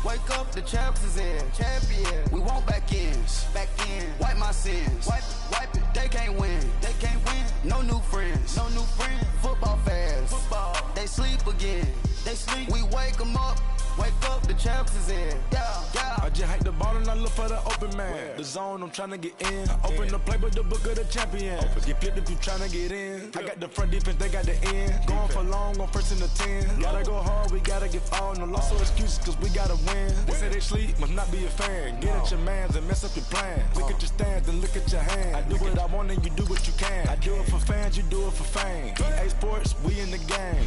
Wake up, the champs is in. Champion. We want back ends. Back in. Wipe my sins. Wipe it. They can't win. They can't win. No new friends. No new friends. Football fans. Football. They sleep again. They sleep. We wake them up. Wake up, the champs is in. Yeah, yeah. I just hike the ball and I look for the open man. The zone, I'm trying to get in. Open the playbook, the book of the champion. Get flipped if you trying to get in. I got the front defense, they got the end. Going for long, on first and the 10. Gotta go hard, we gotta get all. No loss or excuses, cause we gotta win. They say they sleep, must not be a fan. Get at your mans and mess up your plans. Look at your stands and look at your hands. I do what I want and you do what you can. I do it for fans, you do it for fame. EA Sports, we in the game.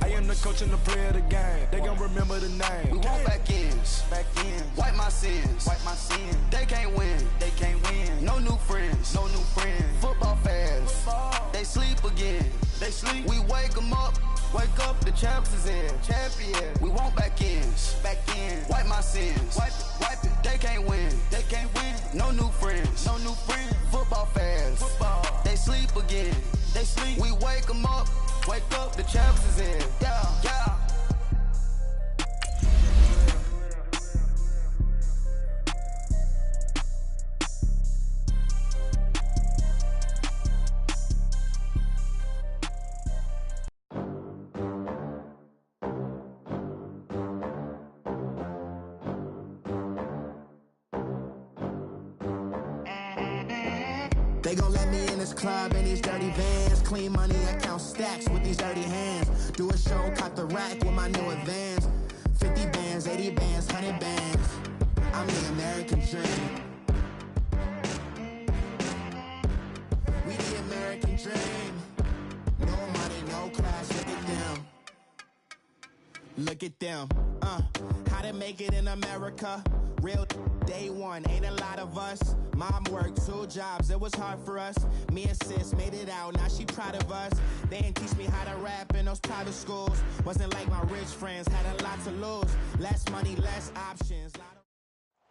I am the coach and the player of the game. They gon' remember the name. We want back ends. Back ends. Wipe my sins. Wipe my sins. They can't win. They can't win. No new friends. No new friends. Football fans. Football. They sleep again. They sleep. We wake them up. Wake up, the champs is in. Champion. We want back ends. Back ends. Wipe my sins. Wipe it. They can't win. They can't win. No new friends. No new friends. Football fans. Football. They sleep again. They sleep. We wake them up. Wake up, the champs is in. Yeah, yeah. They gon' let me in this club in these dirty vans. Clean money, I count stacks with these dirty hands. Do a show, caught the rack with my new advance. 50 bands, 80 bands, 100 bands. I'm the American dream. We the American dream. No money, no class, look at them. Look at them, how to make it in America. Real day one, ain't a lot of us. Mom worked 2 jobs, it was hard for us. Me and sis made it out, now she proud of us. They didn't teach me how to rap in those private schools. Wasn't like my rich friends, had a lot to lose. Less money, less options.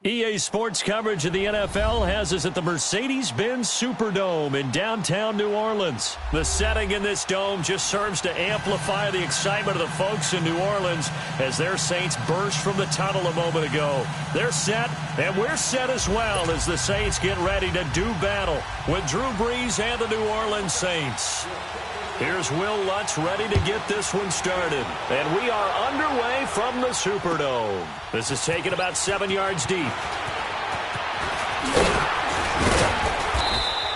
EA Sports coverage of the NFL has us at the Mercedes-Benz Superdome in downtown New Orleans. The setting in this dome just serves to amplify the excitement of the folks in New Orleans as their Saints burst from the tunnel a moment ago. They're set, and we're set as well as the Saints get ready to do battle with Drew Brees and the New Orleans Saints. Here's Will Lutz ready to get this one started. And we are underway from the Superdome. This is taken about 7 yards deep.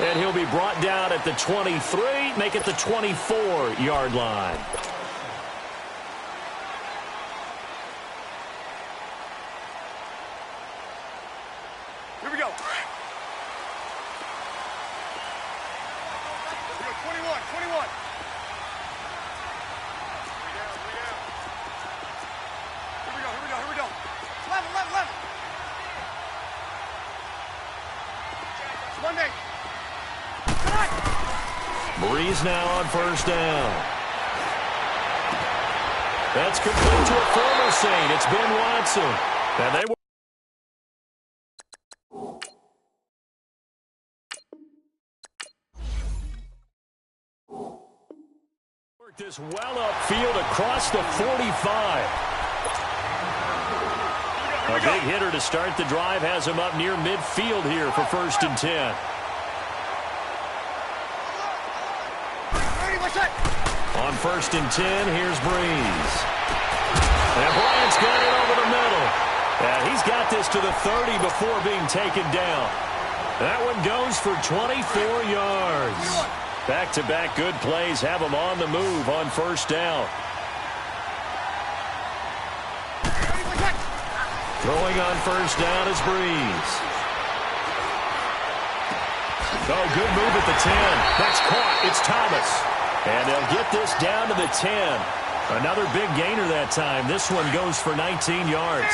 And he'll be brought down at the 23, make it the 24-yard line. Here we go. 21. Here we go. 11. One day. Brees now on first down. That's complete to a former Saint. It's Ben Watson. And they worked this well upfield across the 45. A big hitter to start the drive has him up near midfield here for 1st and 10. On 1st and 10, here's Brees. And Bryant's got it over the middle. And he's got this to the 30 before being taken down. That one goes for 24 yards. Back-to-back good plays have him on the move on first down. Throwing on first down is Brees. Oh, good move at the 10. That's caught. It's Thomas. And they'll get this down to the 10. Another big gainer that time. This one goes for 19 yards.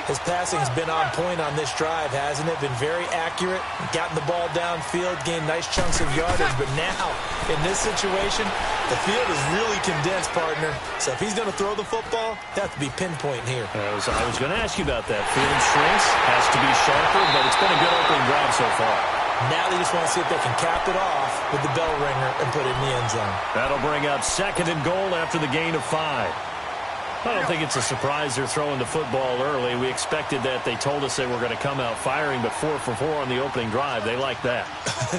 His passing's been on point on this drive, hasn't it? Been very accurate, gotten the ball downfield, gained nice chunks of yardage. But now, in this situation, the field is really condensed, partner. So if he's going to throw the football, that has to be pinpoint here. I was going to ask you about that. Field shrinks, has to be sharper, but it's been a good opening drive so far. Now they just want to see if they can cap it off with the bell ringer and put it in the end zone. That'll bring up 2nd and goal after the gain of 5. I don't think it's a surprise they're throwing the football early. We expected that. They told us they were going to come out firing, but 4 for 4 on the opening drive. They like that.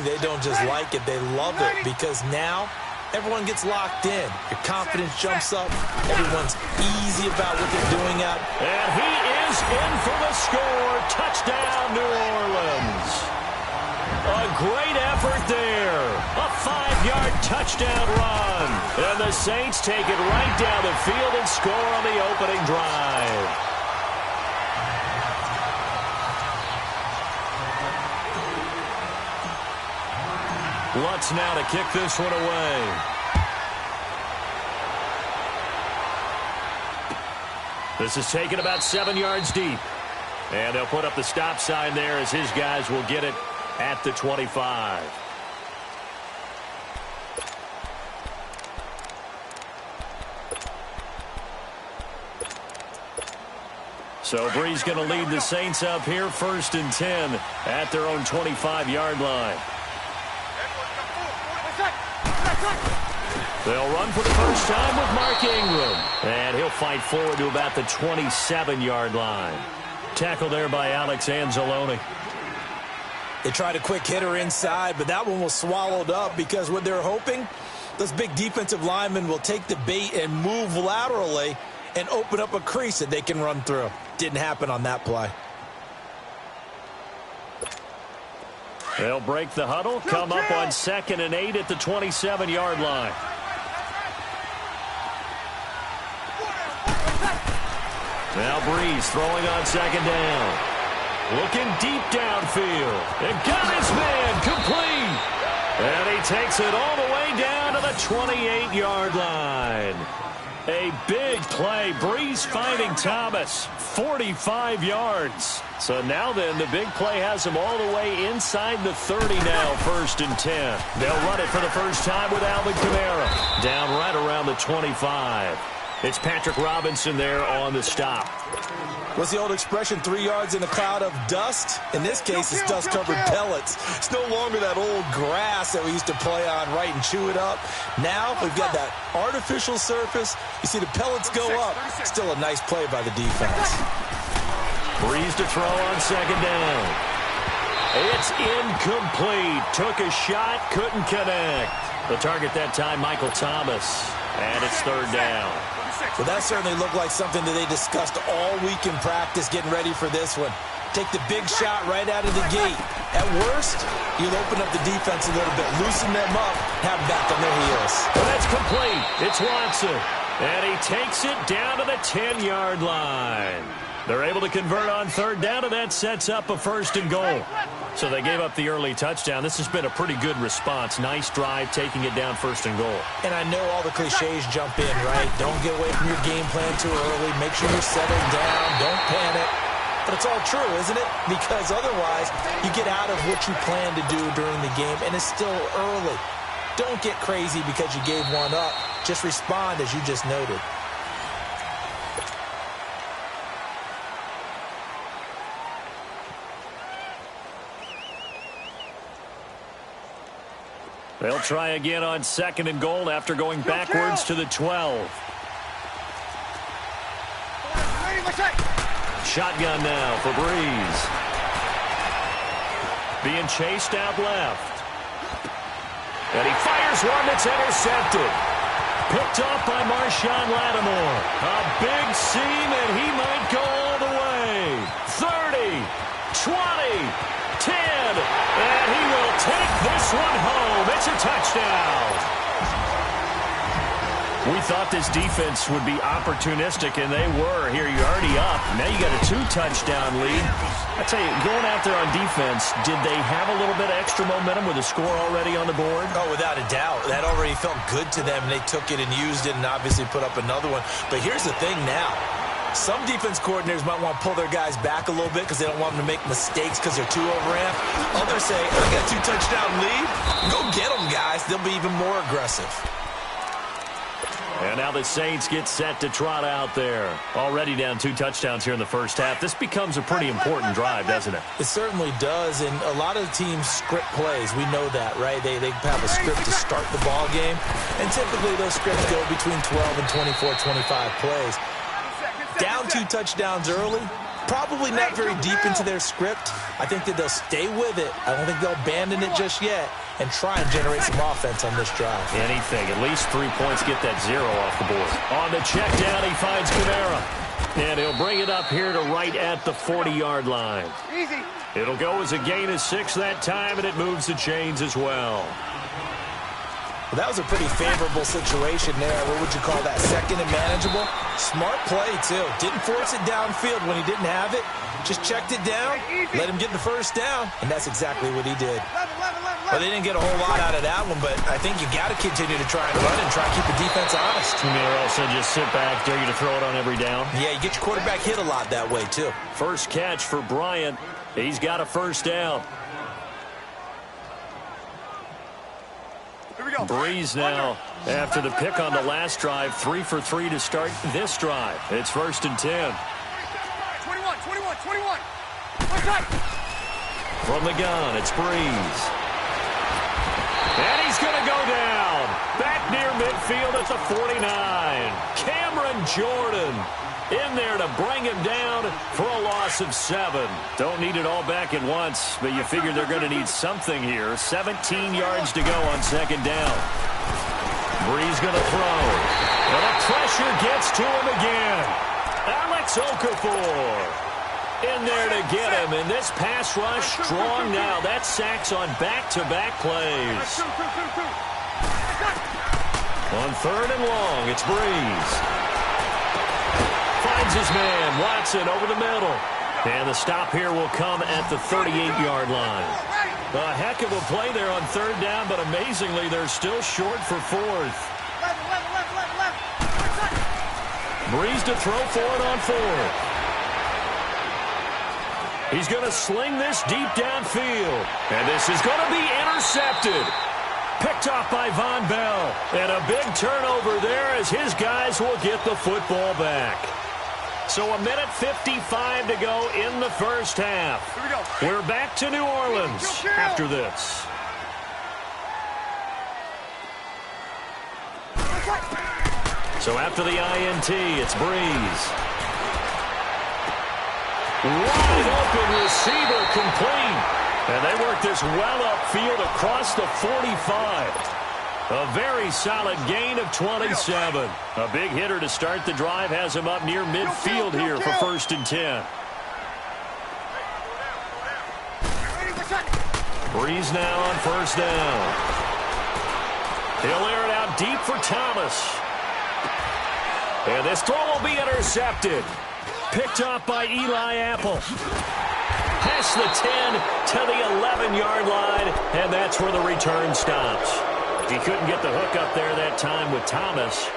They don't just like it. They love it because now everyone gets locked in. Your confidence jumps up. Everyone's easy about what they're doing out. And he is in for the score. Touchdown, New Orleans. A great effort there. A 5-yard touchdown run. And the Saints take it right down the field and score on the opening drive. Lutz now to kick this one away. This is taken about 7 yards deep. And they'll put up the stop sign there as his guys will get it at the 25. So Bree's going to lead the Saints up here 1st and 10 at their own 25-yard line. They'll run for the first time with Mark Ingram. And he'll fight forward to about the 27-yard line. Tackle there by Alex Anzalone. They tried a quick hitter inside, but that one was swallowed up because what they're hoping, those big defensive linemen will take the bait and move laterally and open up a crease that they can run through. Didn't happen on that play. They'll break the huddle, come up on 2nd and 8 at the 27-yard line. Now Breeze throwing on 2nd down. Looking deep downfield. And got his man complete. And he takes it all the way down to the 28-yard line. A big play. Breeze finding Thomas. 45 yards. So now then, the big play has him all the way inside the 30 now, 1st and 10. They'll run it for the first time with Alvin Kamara. Down right around the 25. It's Patrick Robinson there on the stop. What's the old expression, 3 yards in a cloud of dust? In this case, it's dust-covered pellets. It's no longer that old grass that we used to play on, right, and chew it up. Now we've got that artificial surface. You see the pellets go up. Still a nice play by the defense. Breeze to throw on 2nd down. It's incomplete. Took a shot, couldn't connect. The target that time, Michael Thomas. And it's 3rd down. Well, that certainly looked like something that they discussed all week in practice getting ready for this one. Take the big shot right out of the gate. At worst, you'll open up the defense a little bit, loosen them up, have them back on their heels. Well, that's complete. It's Watson. And he takes it down to the 10-yard line. They're able to convert on 3rd down, and that sets up a 1st and goal. So they gave up the early touchdown. This has been a pretty good response. Nice drive, taking it down 1st and goal. And I know all the cliches jump in, right? Don't get away from your game plan too early. Make sure you're settled down. Don't panic. But it's all true, isn't it? Because otherwise, you get out of what you plan to do during the game, and it's still early. Don't get crazy because you gave one up. Just respond as you just noted. They'll try again on 2nd and goal after going backwards to the 12. Shotgun now for Breeze. Being chased out left. And he fires one that's intercepted. Picked off by Marshawn Lattimore. A big seam, and he might go all the way. 30, 20, 10, and he will take this one home. It's a touchdown. We thought this defense would be opportunistic, and they were. Here, you're already up. Now you got a 2-touchdown lead. I tell you, going out there on defense, did they have a little bit of extra momentum with a score already on the board? Oh, without a doubt. That already felt good to them, and they took it and used it and obviously put up another one. But here's the thing now. Some defense coordinators might want to pull their guys back a little bit because they don't want them to make mistakes because they're too overamped. Others say, I got a 2-touchdown lead. Go get them, guys. They'll be even more aggressive. And now the Saints get set to trot out there. Already down 2 touchdowns here in the first half. This becomes a pretty important drive, doesn't it? It certainly does, and a lot of the teams script plays. We know that, right? They have a script to start the ball game, and typically those scripts go between 12 and 24, 25 plays. down 2 touchdowns early. Probably not very deep into their script. I think that they'll stay with it. I don't think they'll abandon it just yet and try and generate some offense on this drive. Anything. At least 3 points, get that 0 off the board. On the check down, he finds Kamara. And he'll bring it up here to right at the 40-yard line. Easy. It'll go as a gain of 6 that time, and it moves the chains as well. Well, that was a pretty favorable situation there. What would you call that? Second and manageable? Smart play, too. Didn't force it downfield when he didn't have it. Just checked it down, let him get the first down, and that's exactly what he did. Well, they didn't get a whole lot out of that one, but I think you got to continue to try and run and try to keep the defense honest. Or also just sit back, dare you to throw it on every down. Yeah, you get your quarterback hit a lot that way, too. First catch for Bryant. He's got a first down. Breeze now after the pick on the last drive. 3 for 3 to start this drive. It's 1st and 10. 21. From the gun, it's Breeze. And he's going to go down. Back near midfield at the 49. Cameron Jordan in there to bring him down for a loss of 7. Don't need it all back at once, but you figure they're going to need something here. 17 yards to go on 2nd down. Breeze going to throw. And the pressure gets to him again. Alex Okafor in there to get him, and this pass rush strong now. That's sacks on back-to-back plays. On 3rd and long, it's Breeze. Finds his man, Watson, over the middle. And the stop here will come at the 38-yard line. A heck of a play there on 3rd down, but amazingly, they're still short for 4th. Breeze to throw for it on 4th. He's going to sling this deep downfield. And this is going to be intercepted. Picked off by Von Bell. And a big turnover there as his guys will get the football back. So 1:55 to go in the first half. We're back to New Orleans after this. So after the INT, it's Breeze. Wide open receiver complete. And they work this well upfield across the 45. A very solid gain of 27. A big hitter to start the drive has him up near midfield here for 1st and 10. Breeze now on 1st down. He'll air it out deep for Thomas. And this throw will be intercepted. Picked off by Eli Apple. Past the 10 to the 11-yard line, and that's where the return stops. He couldn't get the hook up there that time with Thomas.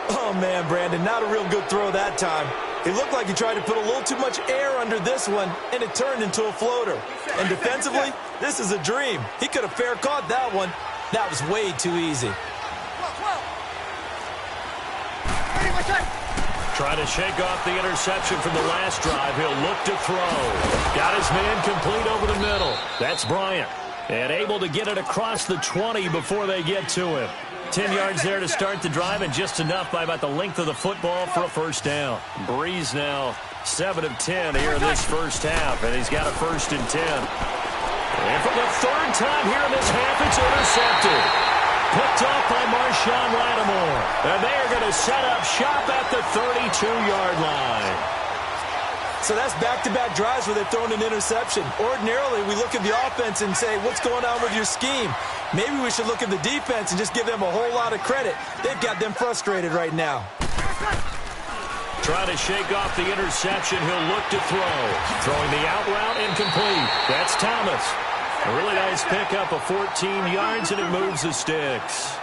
Oh, man, Brandon, not a real good throw that time. It looked like he tried to put a little too much air under this one, and it turned into a floater. And defensively, this is a dream. He could have fair caught that one. That was way too easy. Trying to shake off the interception from the last drive. He'll look to throw. Got his man complete over the middle. That's Bryant. And able to get it across the 20 before they get to him. 10 yards there to start the drive, and just enough by about the length of the football for a first down. Breeze now 7 of 10 here in this first half, and he's got a 1st and 10. And for the 3rd time here in this half, it's intercepted. Picked off by Marshawn Lattimore. And they are going to set up shop at the 32-yard line. So that's back-to-back drives where they've thrown an interception. Ordinarily, we look at the offense and say, what's going on with your scheme? Maybe we should look at the defense and just give them a whole lot of credit. They've got them frustrated right now. Trying to shake off the interception. He'll look to throw. Throwing the out route incomplete. That's Thomas. A really nice pickup of 14 yards, and it moves the sticks.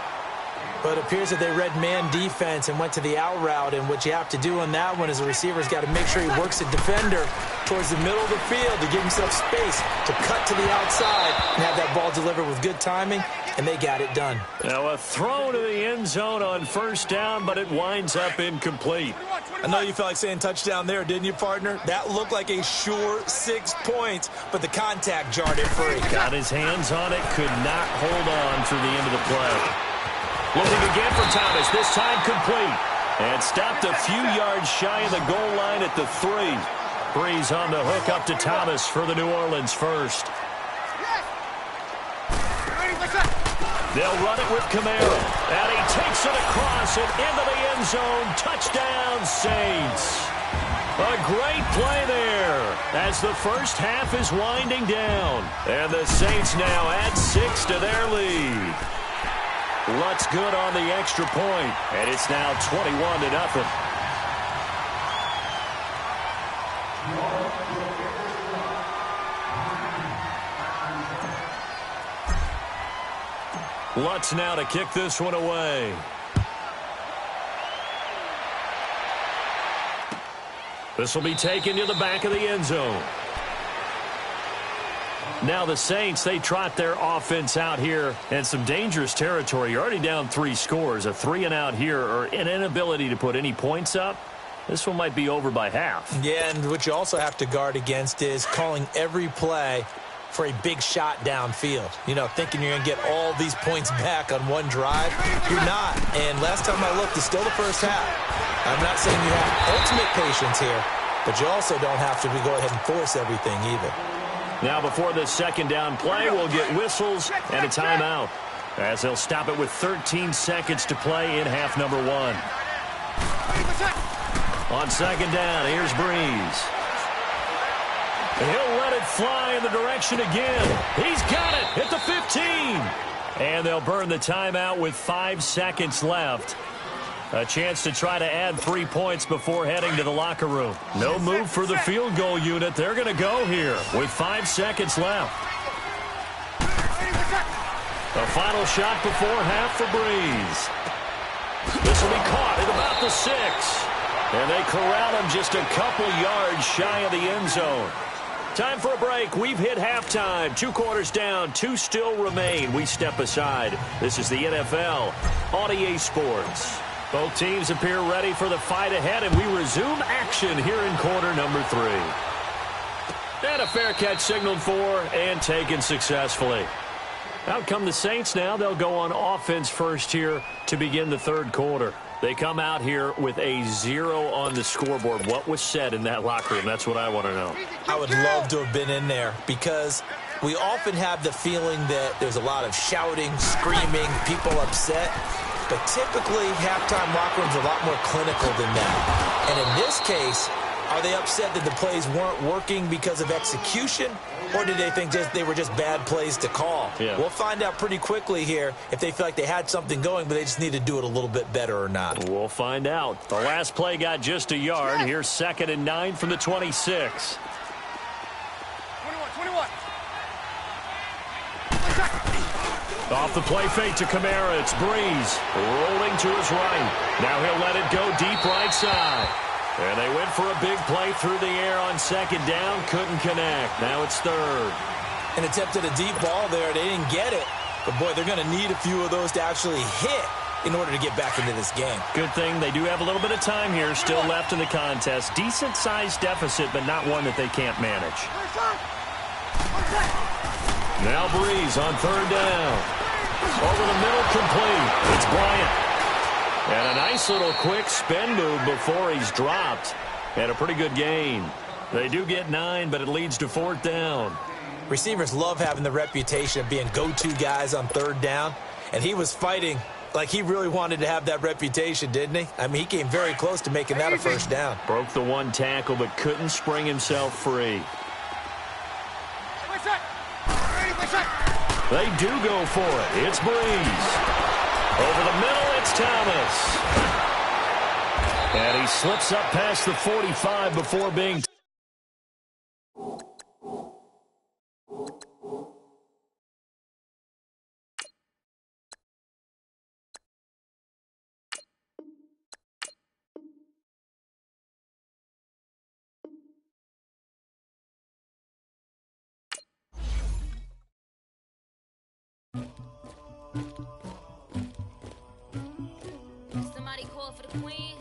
But it appears that they read man defense and went to the out route, and what you have to do on that one is the receiver's got to make sure he works the defender towards the middle of the field to give himself space to cut to the outside and have that ball delivered with good timing, and they got it done. Now a throw to the end zone on 1st down, but it winds up incomplete. I know you felt like saying touchdown there, didn't you, partner? That looked like a sure 6 points, but the contact jarred it free. Got his hands on it, could not hold on through the end of the play. Looking again for Thomas, this time complete. And stopped a few yards shy of the goal line at the 3. Breeze on the hook up to Thomas for the New Orleans first. They'll run it with Kamara. And he takes it across and into the end zone. Touchdown, Saints. A great play there as the first half is winding down. And the Saints now add 6 to their lead. Lutt's good on the extra point, and it's now 21-0. Lutz now to kick this one away. This will be taken to the back of the end zone. Now the Saints, they trot their offense out here in some dangerous territory. You're already down 3 scores. A 3-and-out here or an inability to put any points up. This one might be over by half. Yeah, and what you also have to guard against is calling every play for a big shot downfield. You know, thinking you're going to get all these points back on one drive. You're not. And last time I looked, it's still the first half. I'm not saying you have ultimate patience here, but you also don't have to go ahead and force everything either. Now before this second down play, we'll get whistles and a timeout as they'll stop it with 13 seconds to play in half number 1. On second down, here's Breeze. He'll let it fly in the direction again. He's got it at the 15. And they'll burn the timeout with 5 seconds left. A chance to try to add 3 points before heading to the locker room. No move for the field goal unit. They're going to go here with 5 seconds left. A final shot before half for Breeze. This will be caught at about the 6. And they corral him just a couple yards shy of the end zone. Time for a break. We've hit halftime. 2 quarters down. 2 still remain. We step aside. This is the NFL on EA Sports. Both teams appear ready for the fight ahead, and we resume action here in quarter number 3. And a fair catch signaled for and taken successfully. Out come the Saints now. They'll go on offense first here to begin the third quarter. They come out here with a 0 on the scoreboard. What was said in that locker room? That's what I want to know. I would love to have been in there because we often have the feeling that there's a lot of shouting, screaming, people upset. But typically, halftime locker rooms are a lot more clinical than that. And in this case, are they upset that the plays weren't working because of execution? Or did they think they were just bad plays to call? Yeah. We'll find out pretty quickly here if they feel like they had something going, but they just need to do it a little bit better or not. We'll find out. The last play got just a yard. Here's 2nd and 9 from the 26. 21. Off the play fake to Kamara. It's Breeze rolling to his right. Now he'll let it go deep right side. And they went for a big play through the air on 2nd down. Couldn't connect. Now it's 3rd. And attempted a deep ball there. They didn't get it. But, boy, they're going to need a few of those to actually hit in order to get back into this game. Good thing they do have a little bit of time here still left in the contest. Decent-sized deficit, but not one that they can't manage. Now Breeze on 3rd down. Over the middle, complete. It's Bryant. And a nice little quick spin move before he's dropped. And a pretty good gain. They do get 9, but it leads to 4th down. Receivers love having the reputation of being go-to guys on 3rd down. And he was fighting like he really wanted to have that reputation, didn't he? I mean, he came very close to making that a 1st down. Broke the 1 tackle, but couldn't spring himself free. They do go for it. It's Breeze. Over the middle, it's Thomas. And he slips up past the 45 before being... Somebody call for the queen.